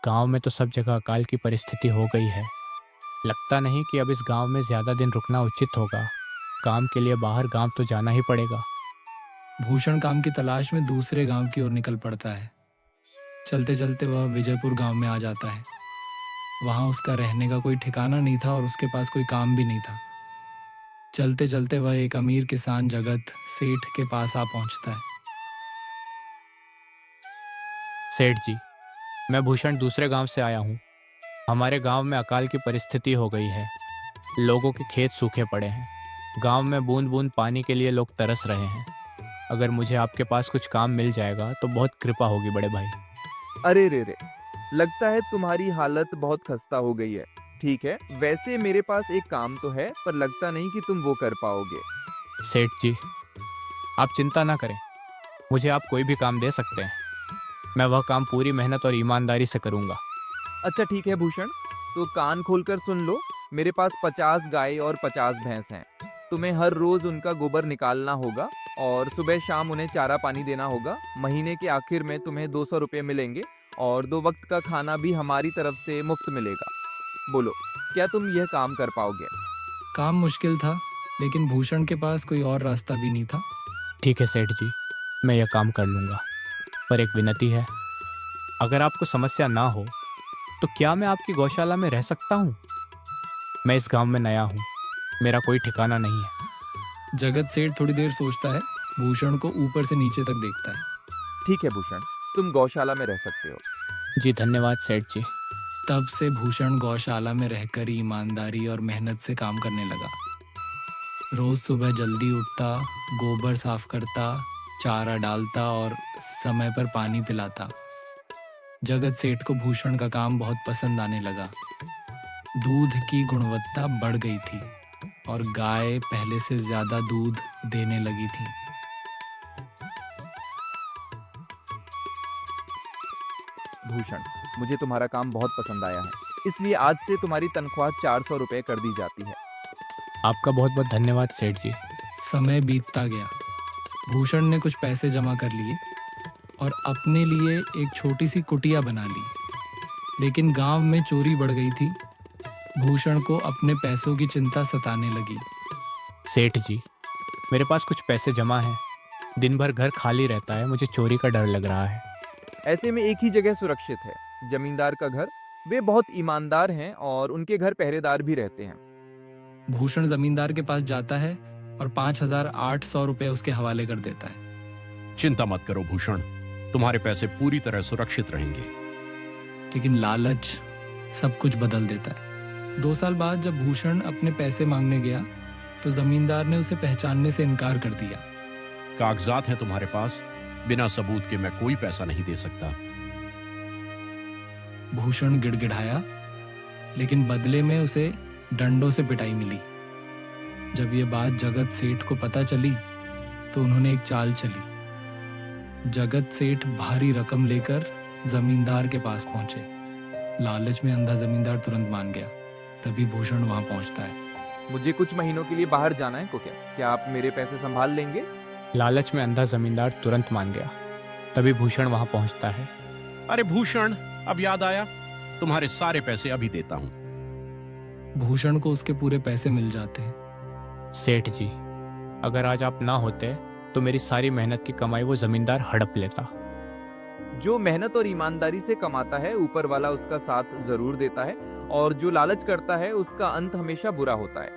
गांव में तो सब जगह अकाल की परिस्थिति हो गई है। लगता नहीं कि अब इस गांव में ज़्यादा दिन रुकना उचित होगा। काम के लिए बाहर गांव तो जाना ही पड़ेगा। भूषण काम की तलाश में दूसरे गांव की ओर निकल पड़ता है। चलते चलते वह विजयपुर गांव में आ जाता है। वहां उसका रहने का कोई ठिकाना नहीं था और उसके पास कोई काम भी नहीं था। चलते चलते वह एक अमीर किसान जगत सेठ के पास आ पहुंचता है। सेठ जी, मैं भूषण दूसरे गांव से आया हूँ। हमारे गांव में अकाल की परिस्थिति हो गई है। लोगों के खेत सूखे पड़े हैं। गांव में बूंद बूंद पानी के लिए लोग तरस रहे हैं। अगर मुझे आपके पास कुछ काम मिल जाएगा तो बहुत कृपा होगी बड़े भाई। अरे रे रे, लगता है तुम्हारी हालत बहुत खस्ता हो गई है। ठीक है, वैसे मेरे पास एक काम तो है, पर लगता नहीं कि तुम वो कर पाओगे। सेठ जी, आप चिंता ना करें। मुझे आप कोई भी काम दे सकते हैं। मैं वह काम पूरी मेहनत और ईमानदारी से करूंगा। अच्छा ठीक है भूषण, तो कान खोलकर सुन लो। मेरे पास 50 गाय और 50 भैंस हैं। तुम्हें हर रोज उनका गोबर निकालना होगा और सुबह शाम उन्हें चारा पानी देना होगा। महीने के आखिर में तुम्हें 200 रुपये मिलेंगे और 2 वक्त का खाना भी हमारी तरफ से मुफ्त मिलेगा। बोलो, क्या तुम यह काम कर पाओगे? काम मुश्किल था, लेकिन भूषण के पास कोई और रास्ता भी नहीं था। ठीक है सेठ जी, मैं यह काम कर लूंगा। पर एक विनती है, अगर आपको समस्या ना हो तो क्या मैं आपकी गौशाला में रह सकता हूँ? मैं इस गांव में नया हूँ, मेरा कोई ठिकाना नहीं है। जगत सेठ थोड़ी देर सोचता है, भूषण को ऊपर से नीचे तक देखता है। ठीक है भूषण, तुम गौशाला में रह सकते हो। जी धन्यवाद सेठ जी। तब से भूषण गौशाला में रहकर ईमानदारी और मेहनत से काम करने लगा। रोज सुबह जल्दी उठता, गोबर साफ करता, चारा डालता और समय पर पानी पिलाता। जगत सेठ को भूषण का काम बहुत पसंद आने लगा। दूध की गुणवत्ता बढ़ गई थी और गाय पहले से ज्यादा दूध देने लगी थी। भूषण, मुझे तुम्हारा काम बहुत पसंद आया है, इसलिए आज से तुम्हारी तनख्वाह 400 रुपये कर दी जाती है। आपका बहुत बहुत धन्यवाद सेठ जी। समय बीतता गया। भूषण ने कुछ पैसे जमा कर लिए और अपने लिए एक छोटी सी कुटिया बना ली। लेकिन गांव में चोरी बढ़ गई थी। भूषण को अपने पैसों की चिंता सताने लगी। सेठ जी, मेरे पास कुछ पैसे जमा हैं। दिन भर घर खाली रहता है, मुझे चोरी का डर लग रहा है। ऐसे में एक ही जगह सुरक्षित है, जमींदार का घर। वे बहुत ईमानदार हैं और उनके घर पहरेदार भी रहते हैं। भूषण जमींदार के पास जाता है और 5,800 रुपये उसके हवाले कर देता है। चिंता मत करो भूषण, तुम्हारे पैसे पूरी तरह सुरक्षित रहेंगे। लेकिन लालच सब कुछ बदल देता है। 2 साल बाद जब भूषण अपने पैसे मांगने गया तो जमींदार ने उसे पहचानने से इनकार कर दिया। कागजात हैं तुम्हारे पास, बिना सबूत के मैं कोई पैसा नहीं दे सकता। भूषण गिड़गिड़ाया, लेकिन बदले में उसे डंडों से पिटाई मिली। जब ये बात जगत सेठ को पता चली तो उन्होंने एक चाल चली। जगत सेठ भारी रकम लेकर जमींदार के पास पहुंचे। लालच में अंधा जमींदार तुरंत मान गया। तभी भूषण वहां पहुंचता है। मुझे कुछ महीनों के लिए बाहर जाना है, को क्या आप मेरे पैसे संभाल लेंगे? लालच में अंधा जमींदार तुरंत मान गया। तभी भूषण वहां पहुंचता है। अरे भूषण, अब याद आया, तुम्हारे सारे पैसे अभी देता हूँ। भूषण को उसके पूरे पैसे मिल जाते हैं। सेठ जी, अगर आज आप ना होते तो मेरी सारी मेहनत की कमाई वो जमींदार हड़प लेता। जो मेहनत और ईमानदारी से कमाता है, ऊपर वाला उसका साथ जरूर देता है, और जो लालच करता है उसका अंत हमेशा बुरा होता है।